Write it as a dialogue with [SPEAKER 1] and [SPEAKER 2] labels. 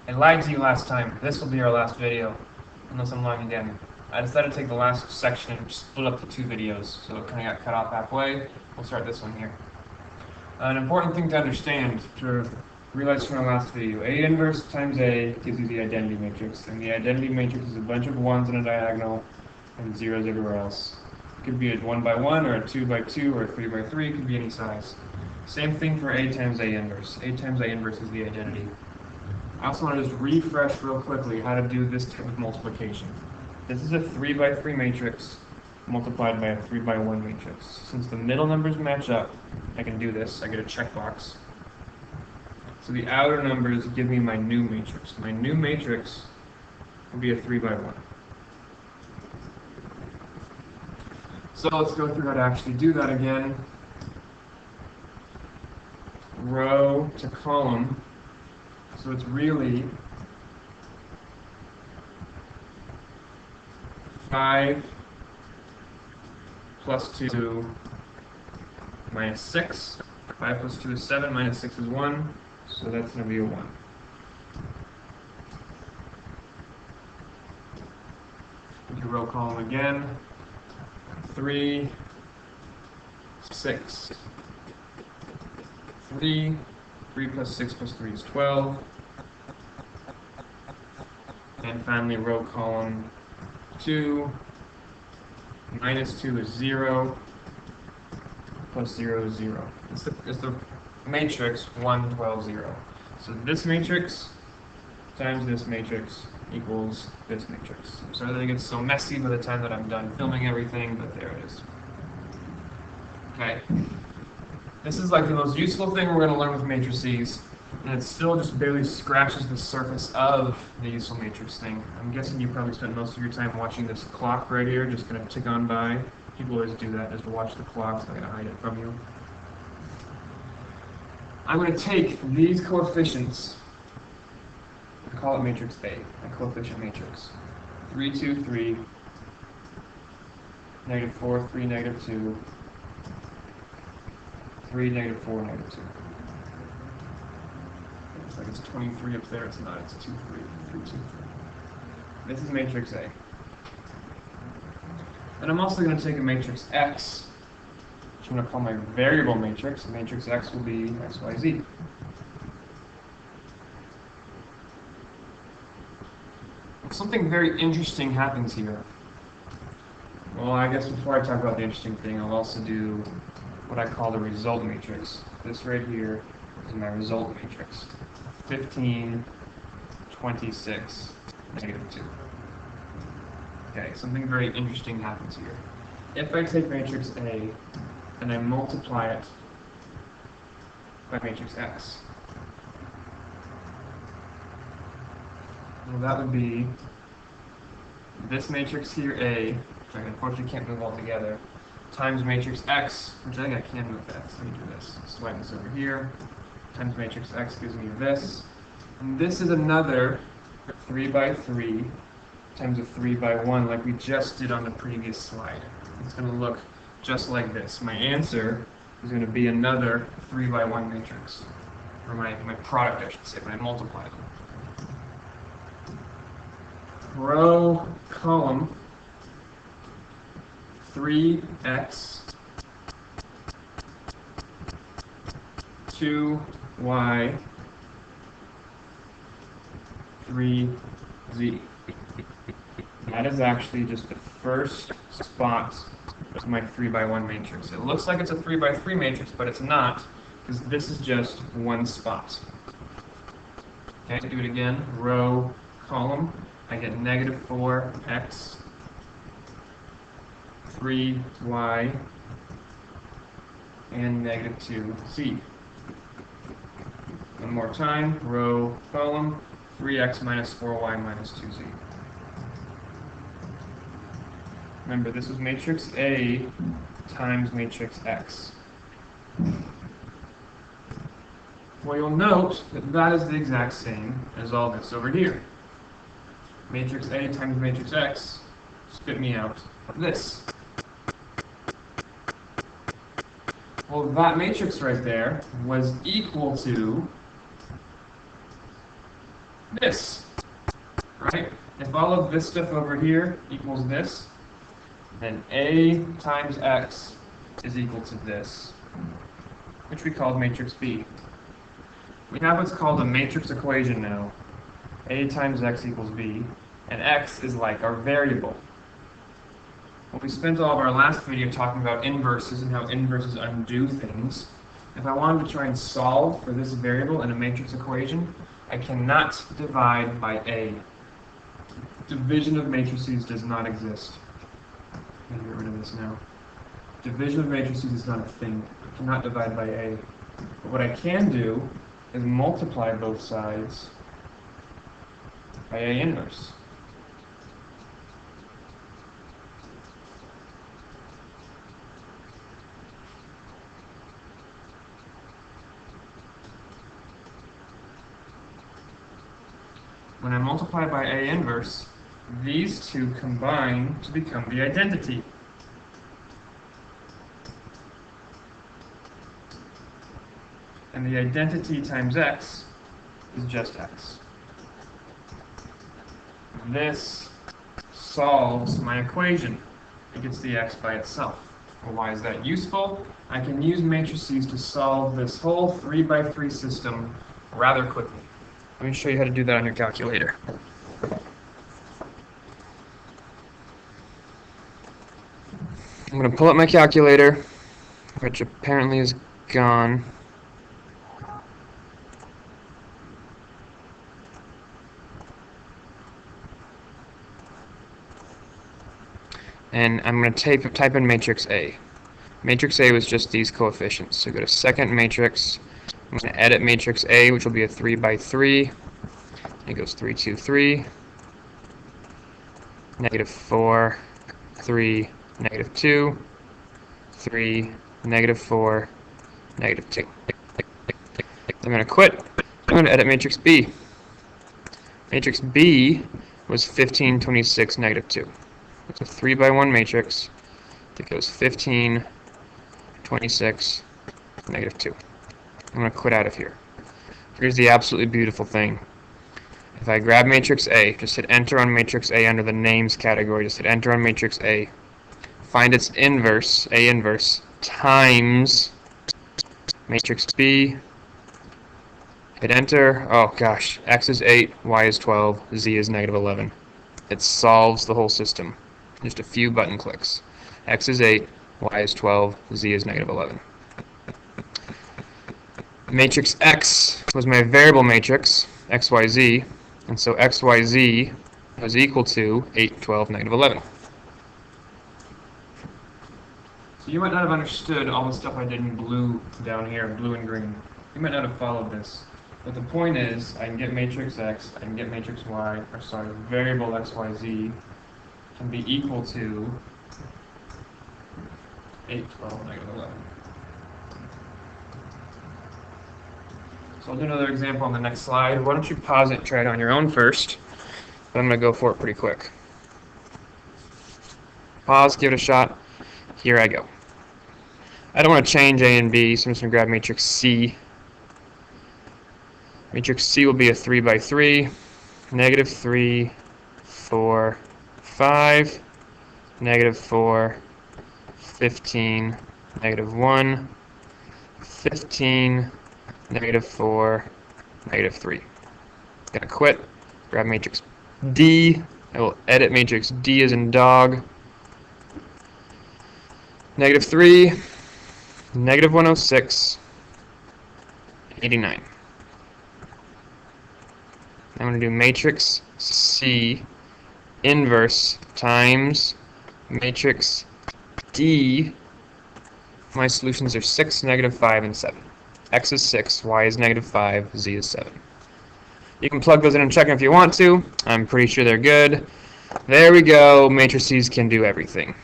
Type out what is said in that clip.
[SPEAKER 1] I lied to you last time. This will be our last video, unless I'm lying again. I decided to take the last section and split up the two videos, so it kind of got cut off halfway. We'll start this one here. An important thing to understand, to realize from our last video, A inverse times A gives you the identity matrix, and the identity matrix is a bunch of 1s in a diagonal and 0s everywhere else. It could be a 1 by 1, or a 2 by 2, or a 3 by 3, it could be any size. Same thing for A times A inverse. A times A inverse is the identity. I also want to just refresh real quickly how to do this type of multiplication. This is a 3 by 3 matrix multiplied by a 3 by 1 matrix. Since the middle numbers match up, I can do this. I get a checkbox. So the outer numbers give me my new matrix. My new matrix will be a 3 by 1. So let's go through how to actually do that again. Row to column. So it's really 5 plus 2 minus 6. 5 plus 2 is 7, minus 6 is 1. So that's going to be a 1. You row column again. 3, 6, 3. 3 plus 6 plus 3 is 12. And finally, row column 2. Minus 2 is 0. Plus 0 is 0. It's the matrix 1, 12, 0. So this matrix times this matrix equals this matrix. I'm sorry that it gets so messy by the time that I'm done filming everything, but there it is. Okay. This is like the most useful thing we're going to learn with matrices, and it still just barely scratches the surface of the useful matrix thing. I'm guessing you probably spent most of your time watching this clock right here, just going to tick on by. People always do that, just to watch the clock, so I'm going to hide it from you. I'm going to take these coefficients and call it matrix A, my coefficient matrix. 3, 2, 3, negative 4, 3, negative 2, 3, negative 4, negative 2. Looks like it's 23 up there. It's not. It's 2, 3, 3, 2, 3. This is matrix A. And I'm also going to take a matrix X, which I'm going to call my variable matrix. Matrix X will be X, Y, Z. Something very interesting happens here. Well, I guess before I talk about the interesting thing, I'll also do what I call the result matrix. This right here is my result matrix. 15, 26, negative 2. Okay, something very interesting happens here. If I take matrix A and I multiply it by matrix X, well, that would be this matrix here, A, which I unfortunately can't move all together, times matrix X, which I think I can move that. So let me do this. Swipe this over here. Times matrix X gives me this. And this is another 3 by 3 times a 3 by 1 like we just did on the previous slide. It's going to look just like this. My answer is going to be another 3 by 1 matrix. Or my product, I should say, when I multiply them. Row, column, 3x, 2y, 3z. That is actually just the first spot of my 3 by 1 matrix. It looks like it's a 3 by 3 matrix, but it's not, because this is just one spot. Okay, do it again. Row, column. I get negative 4x, 3y, and negative 2z. One more time. Row, column. 3x minus 4y minus 2z. Remember, this is matrix A times matrix X. Well, you'll note that that is the exact same as all this over here. Matrix A times matrix X spit me out this. Well, that matrix right there was equal to this, right? If all of this stuff over here equals this, then A times X is equal to this, which we called matrix B. We have what's called a matrix equation now. A times X equals B, and X is like our variable. Well, we spent all of our last video talking about inverses and how inverses undo things. If I wanted to try and solve for this variable in a matrix equation, I cannot divide by A. Division of matrices does not exist. I'm going to get rid of this now. Division of matrices is not a thing. I cannot divide by A. But what I can do is multiply both sides by A inverse. When I multiply by A inverse, these two combine to become the identity. And the identity times X is just X. This solves my equation. It gets the X by itself. Well, why is that useful? I can use matrices to solve this whole 3x3 system rather quickly. Let me show you how to do that on your calculator. I'm going to pull up my calculator, which apparently is gone. And I'm going to type in matrix A. Matrix A was just these coefficients. So go to second matrix. I'm going to edit matrix A, which will be a 3x3. It goes 3, 2, 3. Negative 4, 3, negative 2, 3, negative 4, negative 2. I'm going to quit. I'm going to edit matrix B. Matrix B was 15, 26, negative 2. It's a 3x1 matrix that goes 15, 26, negative 2. I'm going to quit out of here. Here's the absolutely beautiful thing. If I grab matrix A, just hit enter on matrix A under the names category, just hit enter on matrix A, find its inverse, A inverse, times matrix B, hit enter, oh gosh, X is 8, Y is 12, Z is negative 11. It solves the whole system. Just a few button clicks. X is 8, Y is 12, Z is negative 11. Matrix X was my variable matrix, XYZ, and so XYZ was equal to 8, 12, negative 11. So you might not have understood all the stuff I did in blue down here, blue and green. You might not have followed this. But the point is, I can get matrix X, I can get matrix Y, or sorry, variable XYZ can be equal to 8, 12, negative 11. So I'll do another example on the next slide. Why don't you pause it and try it on your own first? But I'm going to go for it pretty quick. Pause, give it a shot. Here I go. I don't want to change A and B, so I'm just going to grab matrix C. Matrix C will be a 3x3, negative 3, 4, 5, negative 4, 15, negative 1, 15, negative 4, negative 3. Gonna quit, grab matrix D. I will edit matrix D as in dog. Negative 3, negative 106, 89. I'm going to do matrix C inverse times matrix D. My solutions are 6, negative 5, and 7. X is 6, Y is negative 5, Z is 7. You can plug those in and check them if you want to. I'm pretty sure they're good. There we go. Matrices can do everything.